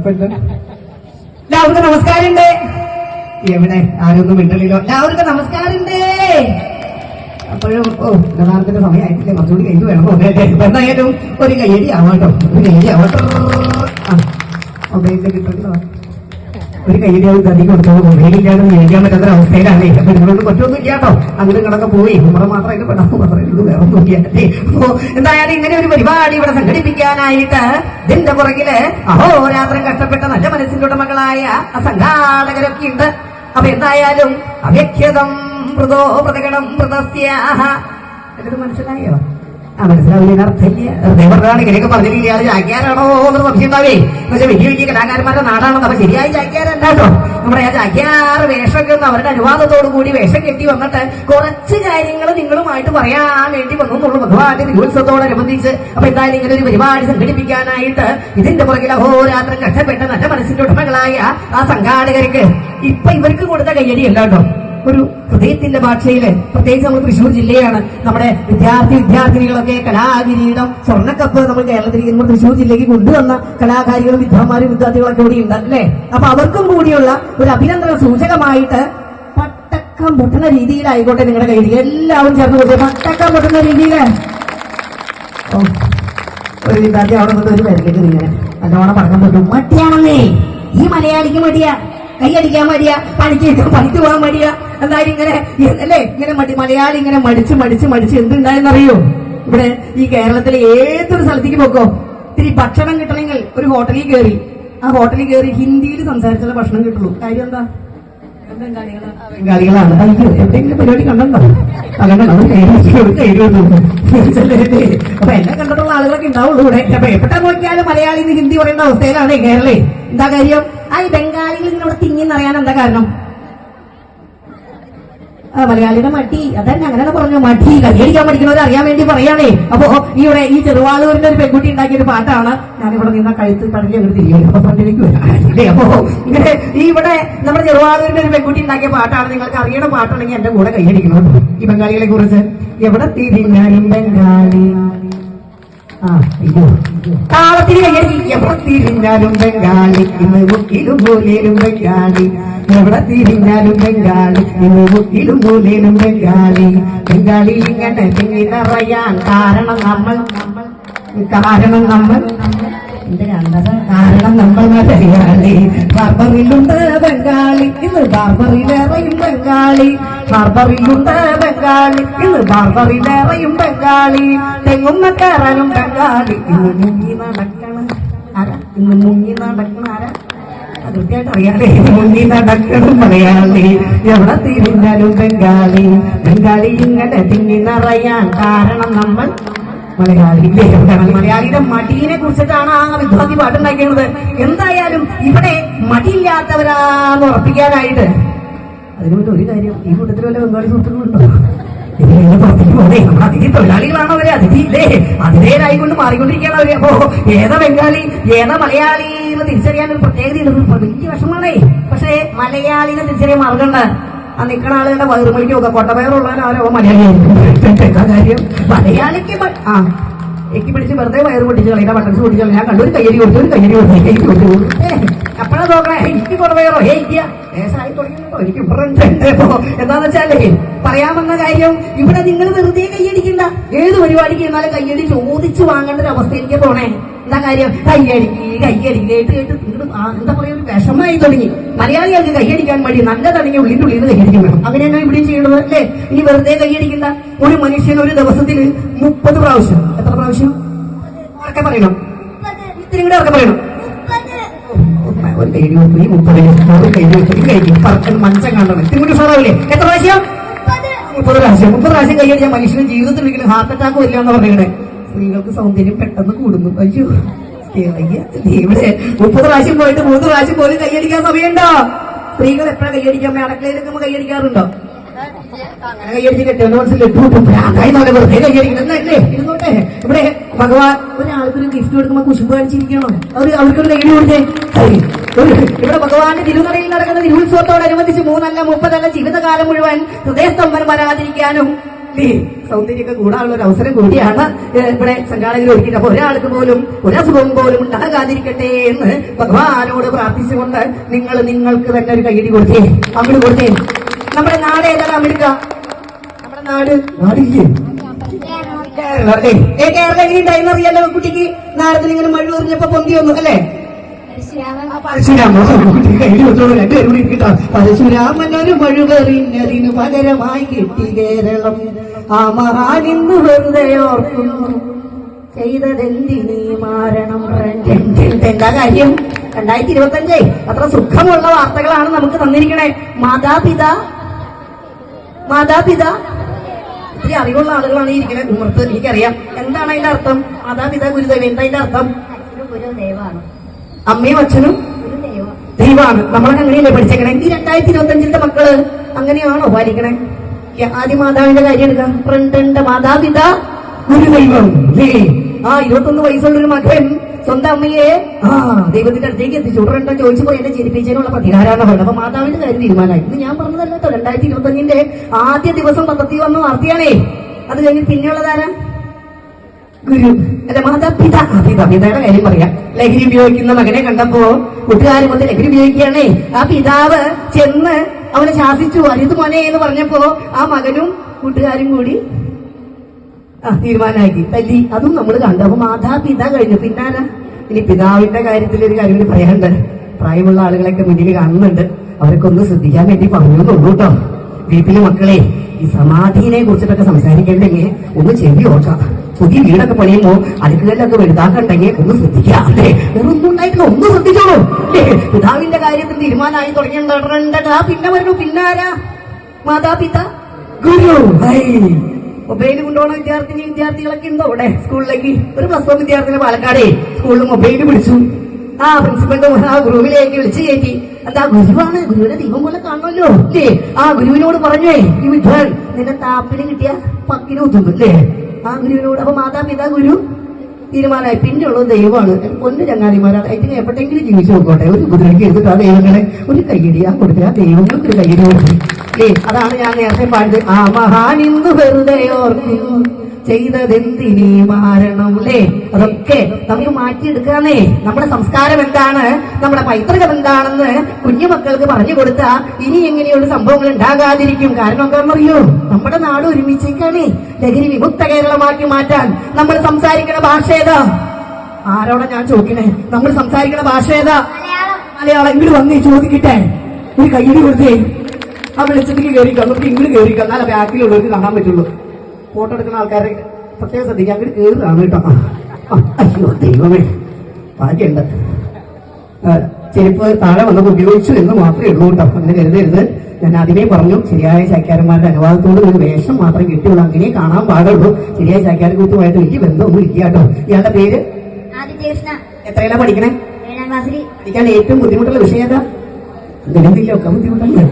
കഷ്ടപ്പെട്ട് എല്ലാവർക്കും നമസ്കാരമുണ്ട്. എവിടെ ആരൊന്നും മിണ്ടലില്ലോ. എല്ലാവർക്കും നമസ്കാരമുണ്ട്. അപ്പോഴും ഗതാഗതത്തിന്റെ സമയമായിട്ടില്ലേ, കുറച്ചുകൂടി കഴിഞ്ഞ് വേണം. എന്തായാലും ഒരു കയ്യടി ആവാട്ടോ, ഒരു കയ്യടി ആവാട്ടോ. മൊബൈലിൽ കിട്ടുമല്ലോ, ഒരു കയ്യടി ആവും അധികം കൊടുത്തോളൂ. മൊബൈലില്ലാതെ മേടിക്കാൻ പറ്റാത്ത അവസ്ഥയിലാണ്. അപ്പൊ ഇതിനോട് പറ്റൊന്നും ഇല്ലാട്ടോ. അങ്ങനെ കണക്കെ പോയി നമ്മുടെ മാത്രമായിട്ട് പെടാൻ മാത്രമേ വേറെ നോക്കിയാട്ടെ. അപ്പോ എന്തായാലും ഇങ്ങനെ ഒരു പരിപാടി ഇവിടെ സംഘടിപ്പിക്കാനായിട്ട് ഇതിന്റെ പുറകില് അഹോരാത്രം കഷ്ടപ്പെട്ട നല്ല മനസ്സിന്റെ ഉടമകളായ സംഘാടകരൊക്കെ ഉണ്ട്. അപ്പൊ എന്തായാലും അവ്യക്തം മൃതോ മൃതഗണം മൃതസ്യാഹ. എന്നിട്ട് മനസ്സിലായോ? മനസ്സിലാവില്ല, അർത്ഥമില്ല. ഹൃദയം പറഞ്ഞാണ് ഇങ്ങനെയൊക്കെ പറഞ്ഞില്ല. അത് ചാക്യാരാണോ എന്നൊരു സംശയം ഉണ്ടാവേ. എന്നുവെച്ചാൽ വലിയ വലിയ കലാകാരന്മാരുടെ നാടാണെന്ന്. അപ്പൊ ശരിയായി ചാക്യാരല്ലോ. നമ്മുടെ ആ ചാക്യാറ് വേഷമൊക്കെ ഒന്ന് അവരുടെ അനുവാദത്തോടു കൂടി വേഷം കെട്ടി വന്നിട്ട് കുറച്ച് കാര്യങ്ങൾ നിങ്ങളുമായിട്ട് പറയാൻ വേണ്ടി വന്നു എന്നുള്ളൂ, ഭഗവാന്റെ തിരുവുത്സവത്തോടനുബന്ധിച്ച്. അപ്പൊ എന്തായാലും ഇങ്ങനെ ഒരു പരിപാടി സംഘടിപ്പിക്കാനായിട്ട് ഇതിന്റെ പുറകിൽ അഹോരാത്രം കഷ്ടപ്പെട്ട നല്ല മനസ്സിന്റെ ഉടമകളായ ആ സംഘാടകർക്ക് ഇപ്പൊ ഇവർക്ക് കൊടുത്ത കയ്യടി അല്ല കേട്ടോ, ഒരു ഹൃദയത്തിന്റെ ഭാഷയില്. പ്രത്യേകിച്ച് നമ്മൾ തൃശ്ശൂർ ജില്ലയാണ്. നമ്മുടെ വിദ്യാർത്ഥിനികളൊക്കെ കലാകിരീടം സ്വർണ്ണക്കപ്പ് നമ്മൾ കേരളത്തിലേക്ക് നമ്മൾ തൃശ്ശൂർ ജില്ലയ്ക്ക് കൊണ്ടുവന്ന കലാകാരികളും വിദ്വാന്മാരും വിദ്യാർത്ഥികളൊക്കെ കൂടി ഉണ്ട് അല്ലേ. അപ്പൊ അവർക്കും കൂടിയുള്ള ഒരു അഭിനന്ദന സൂചകമായിട്ട് പട്ടക്കം പൊട്ടുന്ന രീതിയിലായിക്കോട്ടെ നിങ്ങളുടെ കയ്യിൽ എല്ലാവരും ചേർന്ന് കൊടുത്തേ. പട്ടക്കം പൊട്ടുന്ന രീതിയില് ഒരു വിദ്യാർത്ഥി അവിടെ നിന്ന് ഒരു പേരിലേക്ക് ഇങ്ങനെ നല്ലോണം പടക്കം പൊട്ടും. മടിയാണെന്നേ, ഈ മലയാളിക്ക് മടിയാ, കൈയടിക്കാൻ മടിയ, പണിക്ക് പോകാൻ മടിയ. എന്തായാലും ഇങ്ങനെ അല്ലേ, ഇങ്ങനെ മലയാളി ഇങ്ങനെ മടിച്ച് എന്തുണ്ടായെന്നറിയോ? ഇവിടെ ഈ കേരളത്തിലെ ഏതൊരു സ്ഥലത്തേക്ക് പോക്കോ, ഇത്തിരി ഭക്ഷണം കിട്ടണമെങ്കിൽ ഒരു ഹോട്ടലിൽ കയറി, ആ ഹോട്ടലിൽ കയറി ഹിന്ദിയിൽ സംസാരിച്ചാലേ ഭക്ഷണം കിട്ടുള്ളൂ. കാര്യം എന്താ? ബംഗാളികളാണ്. അയ്യോ, എവിടെയെങ്കിലും പരിപാടി കണ്ടോ? അപ്പൊ എന്നെ കണ്ടിട്ടുള്ള ആളുകളൊക്കെ ഉണ്ടാവുള്ളൂ ഇവിടെ. അപ്പൊ എവിടെ നോക്കിയാലും മലയാളി ഹിന്ദി പറയേണ്ട അവസ്ഥയിലാണ് കേരളേ. എന്താ കാര്യം? ആ ഈ ബംഗാളികൾ ഇങ്ങനെ തിങ്ങിന്നറിയാൻ എന്താ കാരണം? മലയാളിയുടെ മടി അതന്നെ, അങ്ങനെ പറഞ്ഞു. മടി കൈയടിക്കാൻ പഠിക്കുന്നവർ അറിയാൻ വേണ്ടി പറയാണേ. അപ്പൊ ഇവിടെ ഈ ചെറുവാളൂരിന്റെ ഒരു പെൺകുട്ടി ഉണ്ടാക്കിയ ഒരു പാട്ടാണ്. ഞാനിവിടെ നിന്ന കഴുത്ത് കടലിൽ അങ്ങോട്ട് തിരികെ അപ്പൊ ഫ്രണ്ടിലേക്ക് വരാം. അപ്പൊ ഇങ്ങനെ ഈ ഇവിടെ നമ്മുടെ ചെറുവാളൂരിന്റെ ഒരു പെൺകുട്ടി ഉണ്ടാക്കിയ പാട്ടാണ്. നിങ്ങൾക്ക് അറിയണ പാട്ടാണെങ്കിൽ എന്റെ കൂടെ കൈയടിക്കണം. ഈ ബംഗാളികളെ കുറിച്ച് എവിടെ തിരിഞ്ഞാലും ബംഗാളി, താളത്തിന് കൈയടി. എവിടെ തിരിഞ്ഞാലും ബംഗാളി, ഇന്ന് മുക്കിലും മൂലയിലും ബംഗാളി. എവിടെ തിരിഞ്ഞാലും ബംഗാളി, ഇന്ന് മുക്കിലും മൂലയിലും ബംഗാളി. ബംഗാളി ഇങ്ങനെ തിങ്ങി നിറയാൻ കാരണം നമ്മൾ മലയാളി. ബാർബറിലുണ്ട് ബംഗാളി, ഇന്ന് ബാർബറിലേറെയും ബംഗാളി. ബാർബറിലുണ്ട് ബംഗാളി, ഇന്ന് ബാർബറിലേറെയും ബംഗാളി. തെങ്ങുന്ന കയറാനും ബംഗാളി, ഇന്ന് മുങ്ങി നടക്കണം ആരാ? ഇന്ന് മുങ്ങി നടക്കണം ആരാ? കൃത്യമായിട്ട് അറിയാതെ മുങ്ങി നടക്കണം മലയാളി. എവിടെ തിരിഞ്ഞാലും ബംഗാളി. ബംഗാളി ഇങ്ങനെ തിങ്ങി നിറയാൻ കാരണം നമ്മൾ മലയാളി. മലയാളിയുടെ മടിയെ കുറിച്ചിട്ടാണ് ആ വിദ്വാദി പാട്ടുണ്ടാക്കിയത്. എന്തായാലും ഇവിടെ മടിയില്ലാത്തവരാന്ന് ഉറപ്പിക്കാനായിട്ട് അതിനുവേണ്ടി ഒരു കാര്യം, ഈ കൂട്ടത്തിൽ വല്ല ബംഗാളി സുഹൃത്തുക്കളുണ്ടോ? ഇതിനെ പുറത്തേക്ക് പോകേ. നമ്മൾ അതിഥി തൊഴിലാളികളാണ് അവര്, അതിഥിയില്ലേ, അതിഥേയരായിക്കൊണ്ട് മാറിക്കൊണ്ടിരിക്കുകയാണ് അവര്. അപ്പോ ഏതാ ബംഗാളി ഏതാ മലയാളി എന്ന് തിരിച്ചറിയാൻ ഒരു പ്രത്യേകതയുണ്ട്. വലിയ വിഷമാണേ. പക്ഷേ മലയാളിനെ തിരിച്ചറിയാൻ മാർഗമുണ്ട്. ആ നിൽക്കണ ആളുകളുടെ വയറുമണിക്ക് നോക്കാം, കൊട്ടപ്പയറുള്ളവരാരോ മലയാളിയായിരിക്കും. കാര്യം മലയാളിക്ക് എക്കി പിടിച്ച് വെറുതെ വയറ് പൊട്ടിച്ച് കളയുന്ന ബട്ടൺസ് പൊട്ടിച്ച് കളയാ. ഞാൻ കണ്ടൊരു കയ്യടി കൊടുത്തു. അപ്പഴാ നോക്കണേ, എനിക്ക് കൊടവയറോ ഏസായി തുടങ്ങിയോ എനിക്ക് ഇപ്പൊ എന്താന്ന് വെച്ചാലേ പറയാമെന്ന കാര്യം, ഇവിടെ നിങ്ങൾ വെറുതെ കയ്യടിക്കണ്ട. ഏത് പരിപാടിക്ക് എന്നാലും കയ്യടി ചോദിച്ചു വാങ്ങേണ്ട ഒരു അവസ്ഥയിലേക്ക് പോണേ. എന്താ കാര്യം? കയ്യടി കേട്ട് എന്താ പറയാ, ഒരു വിഷമായി തുടങ്ങി. മലയാളികൾക്ക് കയ്യടിക്കാൻ വേണ്ടി നല്ലതാണെങ്കിൽ ഉള്ളിന്റെ ഉള്ളിൽ നിന്ന് കയ്യടിക്കാൻ വേണം. അങ്ങനെയാണ് ഇവിടെയും ചെയ്യേണ്ടത് അല്ലേ? ഇനി വെറുതെ കയ്യടിക്കണ്ട. ഒരു മനുഷ്യൻ ഒരു ദിവസത്തിന് 30 പ്രാവശ്യം, എത്ര പ്രാവശ്യം ഉറക്കെ പറയണം? ഇത്തിരി കൂടെ ഉറക്കെ പറയണം. ഒരു കൈ കൊടുത്തു, ഈ 30 കൈ കഴിക്കും പറക്കൻ മഞ്ചം കാണണം. ഇത്തിരി കൂടി സാറാവില്ലേ? എത്ര പ്രാവശ്യം? 30 പ്രാവശ്യം. 30 പ്രാവശ്യം കൈയടിച്ചാൽ മനുഷ്യന് ജീവിതത്തിൽ ഒരിക്കലും ഹാർട്ട് അറ്റാക്ക് വരില്ല എന്ന് പറഞ്ഞേ. സ്ത്രീകൾക്ക് സൗന്ദര്യം പെട്ടെന്ന് കൂടുന്നു. അയ്യോ, ഇവിടെ 30 പ്രാവശ്യം പോയിട്ട് 3 പ്രാവശ്യം പോലും കൈയടിക്കാൻ സമയമുണ്ടോ? സ്ത്രീകൾ എപ്പോഴാണ് കൈയടിക്കാൻ? അടുക്കളയിൽ നമ്മൾ കൈയടിക്കാറുണ്ടോ? കൈയടിച്ച് കെട്ടുന്ന വെറുതെ കൈയടിക്കുന്നല്ലേ? ഇരുന്നോട്ടെ. ഇവിടെ ഭഗവാൻ ഒരാൾക്കൊരു ഗിഫ്റ്റ് കൊടുക്കുമ്പോ കുശുമ്പ് കാണിച്ചിരിക്കണോ? അവർക്കൊരു കൈയടി കൊടുത്തേ. ഇവിടെ ഭഗവാന്റെ തിരുനടയിൽ നടക്കുന്ന തിരുവുത്സവത്തോടനുബന്ധിച്ച് 3 അല്ല 30 അല്ല ജീവിതകാലം മുഴുവൻ ഹൃദയസ്തംഭനം വരാതിരിക്കാനും സൗന്ദര്യമൊക്കെ കൂടാനുള്ള ഒരു അവസരം കൂടിയാണ് ഇവിടെ സംഘാടകർ ഒരുക്കിയിട്ട്. അപ്പൊ ഒരാൾക്ക് പോലും ഒരസുഖം പോലും ഉണ്ടാകാതിരിക്കട്ടെ എന്ന് ഭഗവാനോട് പ്രാർത്ഥിച്ചുകൊണ്ട് നിങ്ങൾക്ക് തന്നെ ഒരു കൈയടി കൊടുത്തേ, അങ്ങോട്ട് കൊടുത്തേ. നമ്മുടെ നാട് ഏതാണ്? അമേരിക്ക. നമ്മുടെ നാടില്ലേ കേരളം എങ്ങനെയുണ്ടായിരുന്നു അറിയാലോ കുട്ടിക്ക്? നാരത്തിൽ ഇങ്ങനെ മഴ എറിഞ്ഞപ്പോ പൊന്തി വന്നു അല്ലേ? പരശുരാമനൊരു മഴുവെറിഞ്ഞതിനു പകരമായി കിട്ടി കേരളം. ആ മഹാനിന്ന് വെറുതെ ഓർക്കുന്നു ചെയ്തതെന്തിനീ മാരണം. എന്താ കാര്യം? 2025 അത്ര സുഖമുള്ള വാർത്തകളാണ് നമുക്ക് തന്നിരിക്കണേ. മാതാപിതാ ഒത്തിരി അറിവുള്ള ആളുകളാണ് ഈ ഇരിക്കുന്നത് ഉമ്മർത്ത്. എനിക്കറിയാം എന്താണ് അതിന്റെ അർത്ഥം. മാതാപിതാ ഗുരുദേവൻ എന്താ അതിന്റെ അർത്ഥം? അമ്മയും അച്ഛനും ദൈവമാണ്. നമ്മളൊക്കെ അങ്ങനെയല്ലേ പഠിച്ചേക്കണേ? ഈ 2025 മക്കള് അങ്ങനെയാണോ പാലിക്കണേ? ആദ്യം മാതാവിന്റെ കാര്യം എടുക്കാം. ഫ്രണ്ട് മാതാപിതാ ഗുരുദൈവം. 21 വയസ്സുള്ളൊരു മകൻ സ്വന്തം അമ്മയെ ദൈവത്തിന്റെ അടുത്തേക്ക് എത്തിച്ചു. ഉടനെ ചോദിച്ചപ്പോ എന്നെ ജനിപ്പിച്ചതിനുള്ള പ്രതികാരാണ് പറഞ്ഞത്. അപ്പൊ മാതാവിന്റെ കാര്യം തീരുമാനമായി. ഇത് ഞാൻ പറഞ്ഞതല്ല കേട്ടോ. 2025 ആദ്യ ദിവസം പത്രത്തിൽ വന്ന വാർത്തയാണേ. അത് കഴിഞ്ഞ് പിന്നെയുള്ളതാരാ? ഗുരു അല്ല മാതാപിതാ. പിതായുടെ കാര്യം പറയാം. ലഹരി ഉപയോഗിക്കുന്ന മകനെ കണ്ടപ്പോ കൂട്ടുകാരും വന്ന് ലഹരി ഉപയോഗിക്കുകയാണേ. ആ പിതാവ് ചെന്ന് അവനെ ശാസിച്ചു, അരുത് മോനെ എന്ന് പറഞ്ഞപ്പോ ആ മകനും കൂട്ടുകാരും കൂടി തീരുമാനമാക്കി തല്ലി. അതും നമ്മൾ കണ്ടു. അപ്പൊ മാതാപിതാ കഴിഞ്ഞു. പിന്നാരാ? ഇനി പിതാവിന്റെ കാര്യത്തിൽ ഒരു കാര്യം കൂടി പറയാനുണ്ട്. പ്രായമുള്ള ആളുകളൊക്കെ മുന്നിൽ കാണുന്നുണ്ട്. അവരൊക്കെ ഒന്ന് ശ്രദ്ധിക്കാൻ വേണ്ടി പറഞ്ഞുള്ളൂ കേട്ടോ. വീട്ടിലെ മക്കളെ ഈ സമാധിനെ കുറിച്ചിട്ടൊക്കെ സംസാരിക്കണ്ടെങ്കിൽ ഒന്ന് ചെവി ഓർക്കാം. പുതിയ വീടൊക്കെ പണിയുമ്പോ അടുക്കളയിലൊക്കെ വലുതാക്കണ്ടെങ്കിൽ ഒന്ന് ശ്രദ്ധിക്കാം. അല്ലേ? ഒന്നും ഉണ്ടായിട്ടില്ല, ഒന്ന് ശ്രദ്ധിച്ചോളൂ. പിതാവിന്റെ കാര്യത്തിൽ തീരുമാനമായി തുടങ്ങിയിട്ടുണ്ടാ. പിന്നെ വരണു പിന്നാരാ? മാതാപിതാ ഗുരു. മൊബൈൽ കൊണ്ടുപോകണ വിദ്യാർത്ഥികളൊക്കെ ഉണ്ടോ ഇവിടെ സ്കൂളിലേക്ക്? ഒരു +1 വിദ്യാർത്ഥിനെ പാലക്കാടേ സ്കൂളിൽ മൊബൈൽ പിടിച്ചു. പ്രിൻസിപ്പലിന്റെ റൂമിലേക്ക് വിളിച്ചു കയറ്റി. എന്താ ഗുരുവാണ്, ഗുരുവിനെ ദൈവം പോലെ കാണണമല്ലോ അല്ലേ? ഗുരുവിനോട് പറഞ്ഞേ ഈ വിദ്വാൻ നിന്റെ താപ്പിന് കിട്ടിയ പക്കിന് ഒതുങ്ങും അല്ലേ? ഗുരുവിനോട്. അപ്പൊ മാതാപിതാ ഗുരു തീരുമാനമായി. പിന്നെയുള്ളത് ദൈവമാണ്. പൊന്നു ചങ്ങാതിമാരാണ്. അതിന് എപ്പോഴെങ്കിലും ജീവിച്ചു നോക്കോട്ടെ. ഒരു കുതിരയ്ക്ക് എടുത്തിട്ട് ആ ദൈവങ്ങളെ ഒരു കയ്യടി കൊടുക്കുക. ദൈവങ്ങൾക്ക് ഒരു കയ്യടി കൊടുക്കും. അതാണ് ഞാൻ നേരത്തെ പാടിയത്. ആ മഹാനിന്ന് വെറുതെ ഓർക്കുന്നു ചെയ്തതെന്തിനീ മാരണം. അല്ലേ? അതൊക്കെ നമുക്ക് മാറ്റിയെടുക്കാന്നേ. നമ്മുടെ സംസ്കാരം എന്താണ്, നമ്മുടെ പൈതൃകം എന്താണെന്ന് കുഞ്ഞുമക്കൾക്ക് പറഞ്ഞു കൊടുത്താ ഇനി എങ്ങനെയുള്ള സംഭവങ്ങൾ ഉണ്ടാകാതിരിക്കും. കാരണം എന്താണെന്നറിയോ? നമ്മുടെ നാട് ഒരുമിച്ചേക്കാണേ ലഹരി വിമുക്ത കേരളമാക്കി മാറ്റാൻ നമ്മൾ സംസാരിക്കുന്ന ഭാഷ ഏതാ? ആരോടെ ഞാൻ ചോദിക്കണേ? നമ്മൾ സംസാരിക്കുന്ന ഭാഷ ഏതാ? മലയാളം. ഇങ്ങോട്ട് വന്നേ ചോദിക്കട്ടെ. ഒരു കയ്യടി കൊടുത്തേ. ആ വെളിച്ചത്തേക്ക് കയറിക്കാം. നമുക്ക് ഇങ്ങോട്ട് കയറിക്കാം. എന്നാലേ ബാക്കിലുള്ളവർക്ക് കാണാൻ പറ്റുള്ളൂ. ഫോട്ടോ എടുക്കുന്ന ആൾക്കാരെ പ്രത്യേകം ശ്രദ്ധിക്കാം. അങ്ങോട്ട് കയറുകയാണ് കേട്ടോ. അയ്യോ ദൈവമേ, ഭാഗ്യമുണ്ട്. ചെരുപ്പ് താഴെ വന്നത് ഉപയോഗിച്ചു എന്ന് മാത്രമേ ഉള്ളൂ കേട്ടോ. അങ്ങനെ കരുതരുത്. ഞാൻ ആദ്യമേ പറഞ്ഞു, ശരിയായ ചാക്യാരന്മാരുടെ അനുവാദത്തോട് ഒരു വേഷം മാത്രം കിട്ടിയുള്ളൂ. അങ്ങനെ കാണാൻ പാടുള്ളൂ. ശരിയായ ചാക്യാരകൂത്തുമായിട്ട് വലിയ ബന്ധമൊന്നും ഇല്ല കേട്ടോ. ഇയാളുടെ പേര്? എത്രയിലാ പഠിക്കണേ? പഠിക്കാൻ ഏറ്റവും ബുദ്ധിമുട്ടുള്ള വിഷയം ഏതാ? ഗണിതത്തിലൊക്കെ ബുദ്ധിമുട്ടല്ലേ?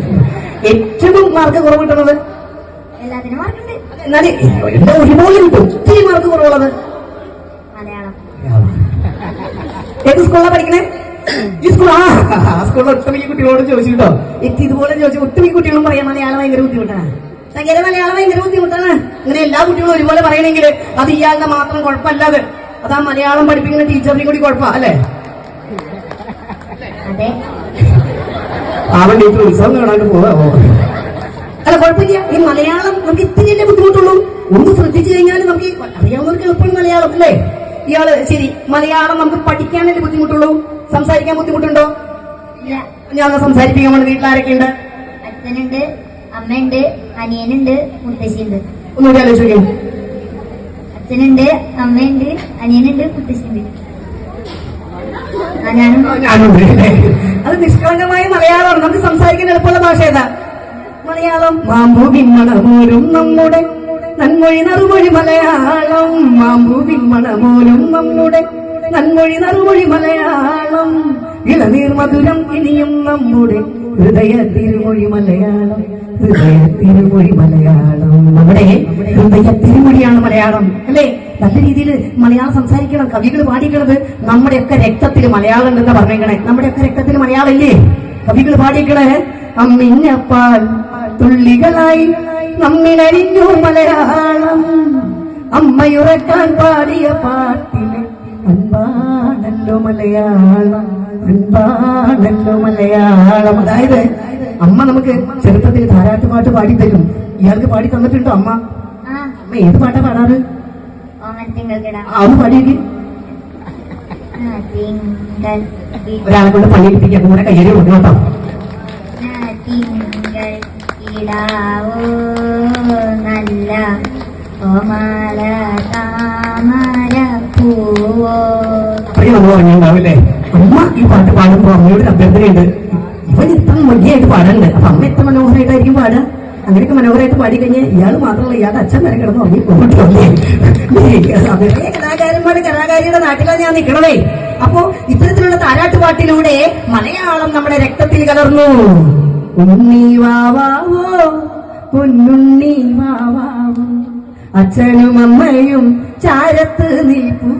ഏറ്റവും മാർക്ക് കുറവ് കിട്ടുന്നത്? എന്നാല് എന്റെ ഒരുപോലെ കിട്ടും. ഒത്തിരി മാർക്ക് കുറവുള്ളത് ഏത് സ്കൂളിലാണ് പഠിക്കണേ? ഈ സ്കൂൾ. സ്കൂളിൽ ഒട്ടുമിക്ക കുട്ടികളോട് ചോദിച്ചു കേട്ടോ. ഇതുപോലെ ചോദിച്ചു. ഒട്ടുമിക്ക കുട്ടികളും പറയാം മലയാളം ഭയങ്കര ബുദ്ധിമുട്ടാണ്. മലയാളം ഭയങ്കര ബുദ്ധിമുട്ടാണ്. അങ്ങനെ എല്ലാ കുട്ടികളും ഒരുപോലെ പറയണമെങ്കിൽ അത് ഇയാളുടെ മാത്രം കുഴപ്പമല്ലാതെ അതാ മലയാളം പഠിപ്പിക്കുന്ന ടീച്ചറിനെയും കൂടി കുഴപ്പ അല്ലേ? അവൻ ടീച്ചർ ഉത്സവം കാണാണ്ട് പോവാമോ? അല്ല കുഴപ്പമില്ല. ഈ മലയാളം നമുക്ക് ഇത്തിരിയല്ലേ ബുദ്ധിമുട്ടുള്ളൂ. ഒന്ന് ശ്രദ്ധിച്ചു കഴിഞ്ഞാൽ നമുക്ക് അറിയാവുന്നവർക്ക് എളുപ്പമാണ് മലയാളം അല്ലേ? ഇയാള് ശരി, മലയാളം നമുക്ക് പഠിക്കാനല്ലേ ബുദ്ധിമുട്ടുള്ളൂ, സംസാരിക്കാൻ ബുദ്ധിമുട്ടുണ്ടോ? ഞാൻ സംസാരിപ്പിക്കാൻ വേണ്ടി വീട്ടിലാരൊക്കെയുണ്ട്? അച്ഛനുണ്ട്, അമ്മയുണ്ട്, അനിയനുണ്ട്, മുത്തശ്ശിയുണ്ട്. ഒന്നുകൂടി ആലോചിക്കേ. അച്ഛനുണ്ട്, അമ്മയുണ്ട്, അനിയനുണ്ട്, മുത്തശ്ശിയുണ്ട്. ഞാനുണ്ട്. അത് നിഷ്കളങ്കമായ മലയാളമാണ്. നമുക്ക് സംസാരിക്കാൻ എളുപ്പമുള്ള ഭാഷ ഏതാ? മലയാളം. മാമ്പൂവിൻ മണമൂരും നമ്മുടെ നന്മൊഴി നറുമൊഴി മലയാളം. മാമ്പൂവിൻ മണമൂരും നമ്മുടെ നന്മൊഴി നറുമൊഴി മലയാളം. ഇളനീർ മധുരം ഇനിയും നമ്മുടെ ഹൃദയ തിരുമൊഴി മലയാളം. ഹൃദയ തിരുമൊഴി മലയാളം. നമ്മുടെ ഹൃദയ തിരുമൊഴിയാണ് മലയാളം അല്ലേ? നല്ല രീതിയിൽ മലയാളം സംസാരിക്കണം. കവികൾ പാടിക്കണത് നമ്മുടെയൊക്കെ രക്തത്തിൽ മലയാളം ഉണ്ടെന്ന് പറഞ്ഞേക്കണേ. നമ്മുടെയൊക്കെ രക്തത്തിൽ മലയാളം ഇല്ലേ? കവികൾ പാടിക്കണേ. അമ്മിഞ്ഞപ്പാൽ തുള്ളികളായി നമ്മിലരിഞ്ഞു മലയാളം. അമ്മയുറക്കാൻ പാടിയ പാട്ടിലെ അൻപാണല്ലോ മലയാളം, അൻപാണല്ലോ മലയാളം. അതായത് അമ്മ നമുക്ക് ചെറുപ്പത്തിൽ താരാട്ടുപാട്ട് പാടിത്തരും. ഇയാൾക്ക് പാടി തന്നിട്ടുണ്ടോ അമ്മ? അമ്മ ഏത് പാട്ടാ പാടാറ്? അത് പാടിയേക്ക്. ഒരാളെ കൊണ്ട് പണിയെടുപ്പിക്കാൻ കൂടെ കയ്യടി കൊടുക്കും കേട്ടോ. നല്ല ഓമാല താമര പൂവോ. അപ്പോഴേ നമ്മൾ പറഞ്ഞിട്ടുണ്ടാവില്ലേ, അമ്മ ഈ പാട്ട് പാടുമ്പോ അമ്മയോട് അഭ്യർത്ഥനയുണ്ട്, ഇവൻ ഇത്ര മൊഴിയായിട്ട് പാടുന്നുണ്ട്, അപ്പൊ അമ്മ എത്ര മനോഹരമായിട്ടായിരിക്കും പാടുക. അങ്ങനെയൊക്കെ മനോഹരമായിട്ട് പാടിക്കഴിഞ്ഞാൽ ഇയാൾ മാത്രമല്ല ഇയാളുടെ അച്ഛൻ വരെ കിടന്ന് ഉറങ്ങി പോയിട്ടല്ലേ. കലാകാരിയുടെ നാട്ടിലാണ് ഞാൻ നിൽക്കണതേ. അപ്പോ ഇത്തരത്തിലുള്ള താരാട്ടുപാട്ടിലൂടെ മലയാളം നമ്മുടെ രക്തത്തിൽ കലർന്നു. ഉണ്ണി വാവാവോ പൊന്നുണ്ണി വാവാവോ, അച്ഛനും അമ്മയും ചാരത്ത് നിൽപ്പു,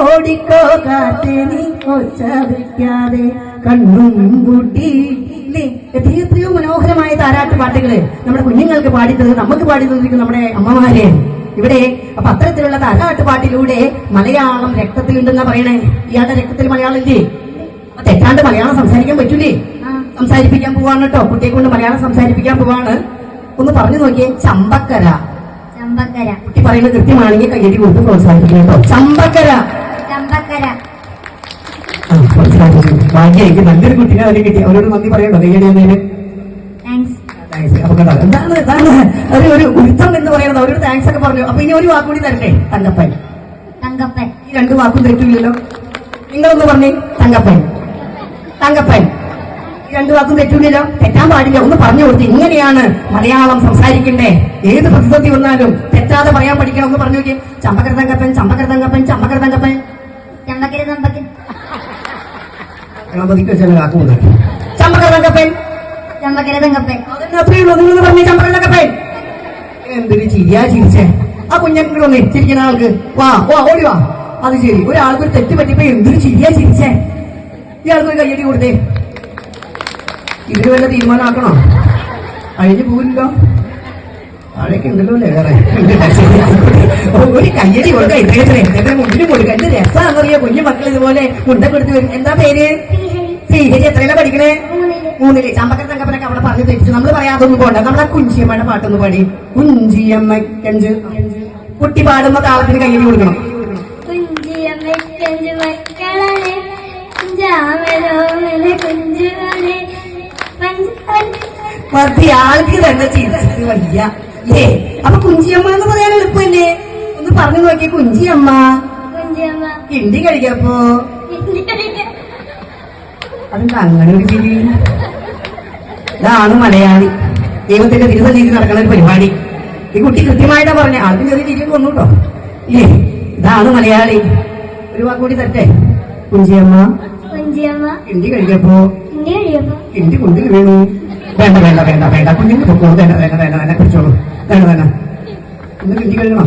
ഓടിക്കോ കാറ്റേ നീ ഒച്ച വയ്ക്കാതെ കണ്ണും കൂട്ടി. എത്രയോ മനോഹരമായ താരാട്ടുപാട്ടുകള് നമ്മുടെ കുഞ്ഞുങ്ങൾക്ക് പാടിത്തത്, നമുക്ക് പാടി തന്നിരിക്കും നമ്മുടെ അമ്മമാരെ ഇവിടെ. അപ്പൊ അത്തരത്തിലുള്ള താരാട്ടുപാട്ടിലൂടെ മലയാളം രക്തത്തിലുണ്ടെന്നാ പറയണേ. ഇയാളുടെ രക്തത്തിൽ മലയാളം ഇല്ലേ? അപ്പൊ തെറ്റാണ്ട് മലയാളം സംസാരിക്കാൻ പറ്റൂലേ? സംസാരിപ്പിക്കാൻ പോവാണ് കേട്ടോ, കുട്ടിയെ കൊണ്ട് മലയാളം സംസാരിപ്പിക്കാൻ പോവാണ്. ഒന്ന് പറഞ്ഞു നോക്കിയേ, ചമ്പക്കര. ചമ്പക്കര. കുട്ടി പറയുന്നത് കൃത്യമാണെങ്കിൽ കയ്യടി കൊടുത്ത് പ്രോത്സാഹിപ്പിക്കും കേട്ടോ. ചമ്പക്കര, ചമ്പക്കര. ഭാഗ്യമായിരിക്കും, നല്ലൊരു കുട്ടിനെ അതിന് കിട്ടി. അവരോട് നന്ദി പറയണ്ടോ കയ്യടി എന്നതിന്? എന്താണ് എന്താണ് ഒരു ഗുരുത്വം എന്ന് പറയുന്നത്? അവരോട് താങ്ക്സ് ഒക്കെ പറഞ്ഞു. അപ്പൊ ഇനി ഒരു വാക്കുകൂടി തരട്ടെ, തങ്കപ്പൻ. തങ്കപ്പൻ. ഈ രണ്ടു വാക്കും തെറ്റില്ലല്ലോ. നിങ്ങളൊന്ന് പറഞ്ഞേ, തങ്കപ്പൻ. തങ്കപ്പൻ. ഈ രണ്ടു വാക്കും തെറ്റില്ലല്ലോ, തെറ്റാൻ പാടില്ല. ഒന്ന് പറഞ്ഞു കൊടുത്ത് ഇങ്ങനെയാണ് മലയാളം സംസാരിക്കണ്ടേ. ഏത് പ്രതിസന്ധി വന്നാലും തെറ്റാതെ പറയാൻ പഠിക്കണം. ഒന്ന് പറഞ്ഞു നോക്കി, ചമ്പക്കര തങ്കപ്പൻ, ചമ്പക്കര തങ്കപ്പൻ, ചമ്പക്കര തങ്കപ്പൻ. ചമ്പക്കര തമ്പക്കൻ. ചമ്പക്കര തങ്കപ്പൻ, ചമ്പക്കര തങ്കപ്പൻ. അത്രയേ ഉള്ളൂ. നിങ്ങൾ പറഞ്ഞേ ചമ്പക്കര തങ്കപ്പൻ. എന്തൊരു ചിരിയാ ചിരിച്ചേ. ആ കുഞ്ഞിനെ വന്നേ, ചിരിക്കുന്ന ആൾക്ക് വാ വാ ഓടി വാ. അത് ശരി, ഒരാൾക്ക് ഒരു തെറ്റ് പറ്റിയപ്പോ എന്തൊരു ചിരിയാ ചിരിച്ചേ. ഇയാൾക്ക് ഒരു കയ്യടി കൊടുത്തേ. ഇതിന് വല്ല തീരുമാനമാക്കണോ? കഴിഞ്ഞു പോവില്ലോ, താഴേക്ക് ഉണ്ടല്ലോ അല്ലേ വേറെ. ഒരു കയ്യടി കൊടുക്ക, ഇദ്ദേഹത്തിന് മുന്നിൽ കൊടുക്ക. എന്ത് രസാന്നറിയോ കുഞ്ഞു മക്കൾ ഇതുപോലെ മുണ്ട കൊടുത്ത് വരും. എന്താ പേര്? ശ്രീഹരി. എത്രയിലാ പഠിക്കണേ? 3-ല്. ചമ്പക്കര തങ്കപ്പനൊക്കെ അവിടെ പറഞ്ഞു തെറ്റിച്ചു. നമ്മൾ പറയാതൊന്നും പോണ്ട. നമ്മളെ കുഞ്ചിയമ്മയുടെ പാട്ടൊന്ന് പാടി. കുഞ്ചിയമ്മക്കഞ്ച്. കുട്ടി പാടുമ്പോ താളത്തിന് കയ്യടി കൊടുക്കണം. കുഞ്ചിയമ്മക്കഞ്ച് മക്കളെ കുഞ്ചുകളെ. മതി, ആൾക്ക് തന്നെ ചിരിച്ചിട്ട് വയ്യ. അപ്പൊ കുഞ്ചിയമ്മ എന്ന് പറയാൻ എളുപ്പല്ലേ? ഒന്ന് പറഞ്ഞു നോക്കി, കുഞ്ചിയമ്മ. കുഞ്ചിയമ്മ. കിണ്ടി കഴിക്കപ്പോ അതെന്താ അങ്ങനെ ഒരു ചിരി? ഇതാണ് മലയാളി. ദൈവത്തിന്റെ തിരുസന്നിധി നടക്കുന്ന ഒരു പരിപാടി. ഈ കുട്ടി കൃത്യമായിട്ടാ പറഞ്ഞ. ആർക്കും ചെറിയ ചിരി വന്നു കേട്ടോ. ഇതാണ് മലയാളി. ഒരു വാക്കുകൂടി തരട്ടെ. കുഞ്ചിയമ്മ. കുഞ്ചിയമ്മ. കിണ്ടി കഴിക്കപ്പോ കിണ്ടി കുണ്ടിൽ വീണു. വേണ്ട വേണ്ട വേണ്ട വേണ്ട, കുഞ്ഞിന് പൊക്കോ. വേണ്ട വേണ്ട വേണ്ട വേണ്ട, കുടിച്ചോളൂ. വേണ്ട വേണ്ട, ഒന്ന് കിണ്ടി കഴിക്കണോ?